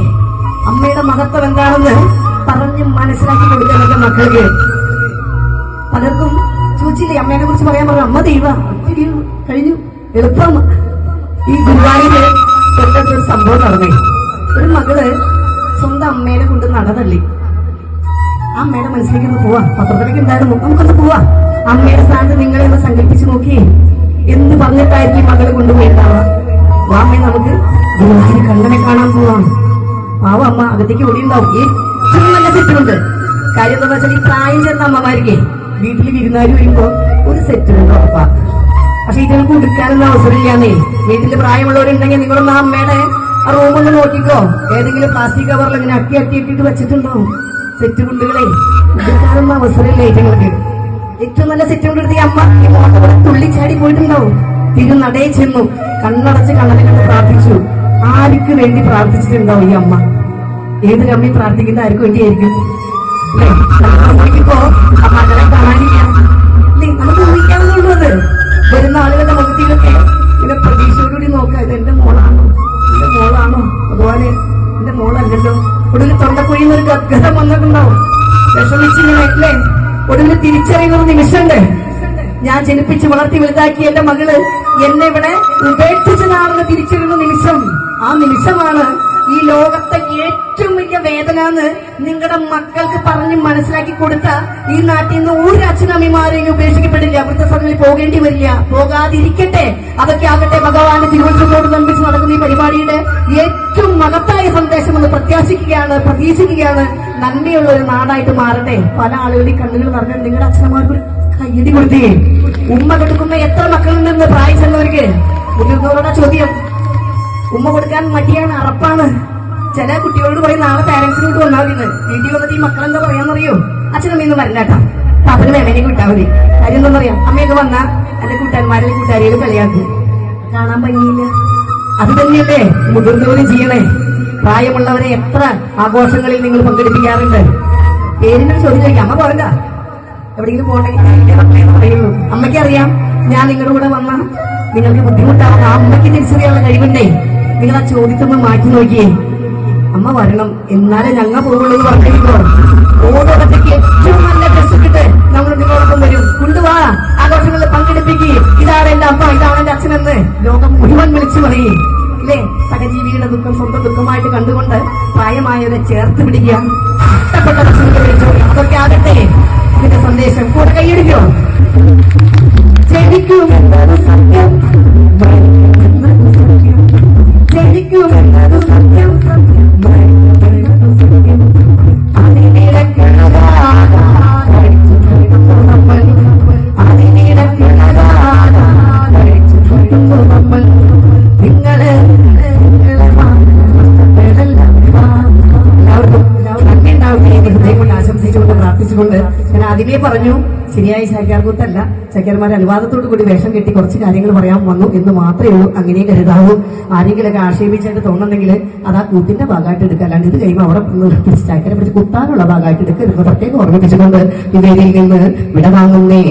അമ്മയുടെ മഹത്വം എന്താണെന്ന് പറഞ്ഞ് മനസ്സിലാക്കി കൊടുക്കാനൊക്കെ മക്കൾക്ക്. പലർക്കും ചോദിച്ചില്ലേ അമ്മേനെ കുറിച്ച് പറയാൻ പറഞ്ഞു, അമ്മ ദൈവ കഴിഞ്ഞു എളുപ്പം. ഈ ഗുരുവായൂര് തൊട്ടൊരു സംഭവം നടന്നേ. ഒരു മകള് സ്വന്തം അമ്മേനെ കൊണ്ട് നടന്നല്ലേ. ആ അമ്മയുടെ മനസ്സിലേക്ക് ഒന്ന് പോവാ. പത്രത്തിലേക്ക് ഉണ്ടായിരുന്നു, നമുക്കൊന്ന് പോവാ. അമ്മയുടെ സ്ഥാനത്ത് നിങ്ങളെ ഒന്ന് സങ്കല്പിച്ച് നോക്കിയേ, എന്ന് പറഞ്ഞിട്ടായിരിക്കും മകള് കൊണ്ടുപോയിട്ടാവാം. വാമ്മ നമുക്ക് ഗുരുവായൂർ കണ്ണനെ കാണാൻ പോവാം. പാവ അമ്മ അകത്തേക്ക് ഓടിയുണ്ടാവും. ഏറ്റവും നല്ല സെറ്റുണ്ട്. കാര്യം എന്താ വെച്ചാൽ ഈ പ്രായം ചെന്ന അമ്മമാർക്കേ വീട്ടിൽ വിരുന്നാര് വരുമ്പോ ഒരു സെറ്റ് ഉണ്ട് ഉറപ്പാ. പക്ഷെ ഇതിങ്ങൾക്ക് ഉടുക്കാനൊന്നും അവസരമില്ലാന്നേ. വീട്ടില് പ്രായമുള്ളവരുണ്ടെങ്കിൽ നിങ്ങളൊന്ന് ആ അമ്മയുടെ ആ റൂമൊന്ന് നോക്കിക്കോ. ഏതെങ്കിലും പ്ലാസ്റ്റിക് കവറിൽ ഇങ്ങനെ അട്ടി ഇട്ടിട്ട് വെച്ചിട്ടുണ്ടാവും സെറ്റ് കുണ്ടുകളെ. ഉടുക്കാനൊന്നും അവസരമില്ല ഏറ്റങ്ങൾക്ക്. ഏറ്റവും നല്ല സെറ്റ് കൊണ്ടെടുത്ത് ഈ അമ്മ ഈ മോട്ടോടെ തുള്ളിച്ചാടി പോയിട്ടുണ്ടാവും. തിരുനടയിൽ ചെന്നു കണ്ണടച്ച് കണ്ണനെ കണ്ട് പ്രാർത്ഥിച്ചു. ആർക്ക് വേണ്ടി പ്രാർത്ഥിച്ചിട്ടുണ്ടാവും ഈ അമ്മ? ഏതൊരു അമ്മയും പ്രാർത്ഥിക്കുന്ന ആർക്ക് വേണ്ടിയായിരിക്കും? നമുക്കിപ്പോ ആ മകളെ കാണാനില്ല. നമുക്ക് ഊഹിക്കാവുന്നുള്ളൂ. അത് വരുന്ന ആളുകളുടെ മുഖത്തിലൊക്കെ ഇങ്ങനെ പ്രതീക്ഷയോടുകൂടി നോക്കാം, ഇത് എന്റെ മോളാണോ, എന്റെ മോളാണോ, അതുപോലെ എന്റെ മോളല്ലല്ലോ. ഒടുവിൽ തൊണ്ടക്കുഴിയിൽ ഒരു ഗദ്ഗതം വന്നിട്ടുണ്ടാവും. വിഷമിച്ചിങ്ങനെ അല്ലേ? ഒടുവിൽ തിരിച്ചറിയുന്ന ഒരു നിമിഷമുണ്ട്. ഞാൻ ജനിപ്പിച്ച് വളർത്തി വലുതാക്കിയ എന്റെ മകള് എന്നെ ഇവിടെ ഉപേക്ഷിച്ചതാണെന്ന് തിരിച്ചറിയുന്ന നിമിഷം. ആ നിമിഷമാണ് ഈ ലോകത്തെ ഏറ്റവും വലിയ വേദന എന്ന് നിങ്ങളുടെ മക്കൾക്ക് പറഞ്ഞ് മനസ്സിലാക്കി കൊടുത്ത ഈ നാട്ടിൽ നിന്ന് ഒരു അച്ഛനമ്മമാരെയും ഉപേക്ഷിക്കപ്പെടില്ല. വൃദ്ധസദനത്തിൽ പോകേണ്ടി വരില്ല. പോകാതിരിക്കട്ടെ. അതൊക്കെ ആകട്ടെ ഭഗവാന്റെ തിരുവോത്സവത്തോട് ബന്ധിച്ച് നടക്കുന്ന ഈ പരിപാടിയുടെ ഏറ്റവും മഹത്തായ സന്ദേശം എന്ന് പ്രത്യാശിക്കുകയാണ്, പ്രതീക്ഷിക്കുകയാണ്. നന്മയുള്ള ഒരു നാടായിട്ട് മാറട്ടെ. പല ആളുകളുടെ കണ്ണുകൾ നിറഞ്ഞാൽ നിങ്ങളുടെ അച്ഛനമ്മമാർക്ക് കയ്യടി കൊടുത്തേ. ഉമ്മ കൊടുക്കുന്ന എത്ര മക്കളുണ്ടെന്ന് പ്രായം ചെന്നവർക്ക്? മുതിർന്നവരുടെ ചോദ്യം. ഉമ്മ കൊടുക്കാൻ മടിയാണ്, അറപ്പാണ്. ചില കുട്ടികളോട് പറയും നാളെ പാരന്റ്സിനോട് വന്നാൽ മതി. വീട്ടിൽ വന്നിട്ട് ഈ മക്കളെന്താ പറയാന്നറിയോ? അച്ഛനമ്മയൊന്നും വരില്ലാട്ടാ, പാപ്പന് മേമേനെയും വിട്ടാൽ മതി. കാര്യം എന്താണെന്നറിയാം? അമ്മയൊക്കെ വന്നാ എന്റെ കൂട്ടുകാരന്മാരെ കൂട്ടുകാരികൾ കളിയാക്കും. കാണാൻ ഭംഗിയില്ല. അത് തന്നെയല്ലേ മുതിർന്നവരും ചെയ്യണേ. പ്രായമുള്ളവരെ എത്ര ആഘോഷങ്ങളിൽ നിങ്ങൾ പങ്കെടുപ്പിക്കാറുണ്ട്? പേരിന്റെ ചോദ്യം ചോദിക്കാം. അമ്മ പോരണ്ട, എവിടെയെങ്കിലും പോകണമെങ്കിൽ പറയുള്ളൂ. അമ്മയ്ക്കറിയാം ഞാൻ നിങ്ങളുടെ കൂടെ വന്ന നിങ്ങൾക്ക് ബുദ്ധിമുട്ടാവുന്ന ആ അമ്മയ്ക്ക് തിരിച്ചറിയാനുള്ള കഴിവുണ്ടേ. നിങ്ങൾ ആ ചോദ്യത്തൊന്ന് മാറ്റി നോക്കിയേ. അമ്മ വരണം, എന്നാലേ ഞങ്ങ പോകുള്ളൂ എന്ന് പറഞ്ഞിട്ടോ. ഓരോടത്തേക്ക് ഏറ്റവും നല്ല ഡ്രസ് ഇട്ടിട്ട് നമ്മൾ നിങ്ങളോടൊപ്പം വരും. കൊണ്ടുവാ, ആഘോഷങ്ങളിൽ പങ്കെടുപ്പിക്കുക. ഇതാണ് എന്റെ അമ്മ, ഇതാണ് എന്റെ അച്ഛനെന്ന് ലോകം മുഴുവൻ വിളിച്ചു പറയേ. അല്ലേ? സഹജീവികളുടെ ദുഃഖം സ്വന്തം ദുഃഖമായിട്ട് കണ്ടുകൊണ്ട് പ്രായമായവരെ ചേർത്ത് പിടിക്കുക. ഇഷ്ടപ്പെട്ട ഭക്ഷണത്തെ വിളിച്ചോ. അതൊക്കെ ആകട്ടെ ഇതിന്റെ സന്ദേശം. കൂടെ കൈയടിക്കോ? ജനിക്കും എന്നത് സത്യം, ജനിക്കും എന്നത് സത്യം, ഞാൻ ആദ്യമേ പറഞ്ഞു ശരിയായ ചാക്യാർകൂത്തല്ല, ചാക്യാർമാരുടെ അനുവാദത്തോടു കൂടി വേഷം കെട്ടി കുറച്ച് കാര്യങ്ങൾ പറയാൻ വന്നു എന്ന് മാത്രമേ ഉള്ളൂ. അങ്ങനെ കരുതാവൂ. ആരെങ്കിലൊക്കെ ആക്ഷേപിച്ചായിട്ട് തോന്നുന്നെങ്കിൽ അത് ആ കൂട്ടിന്റെ ഭാഗമായിട്ട് എടുക്കുക. അല്ലാണ്ട് ഇത് കഴിയുമ്പോൾ അവിടെ ചാക്യാരെ പിടിച്ച് കുത്താനുള്ള ഭാഗമായിട്ട് എടുക്കരുത്. പ്രത്യേകം ഓർമ്മിപ്പിച്ചുകൊണ്ട് ഈ വേദിയിൽ നിന്ന് വിടവാങ്ങുന്നേ.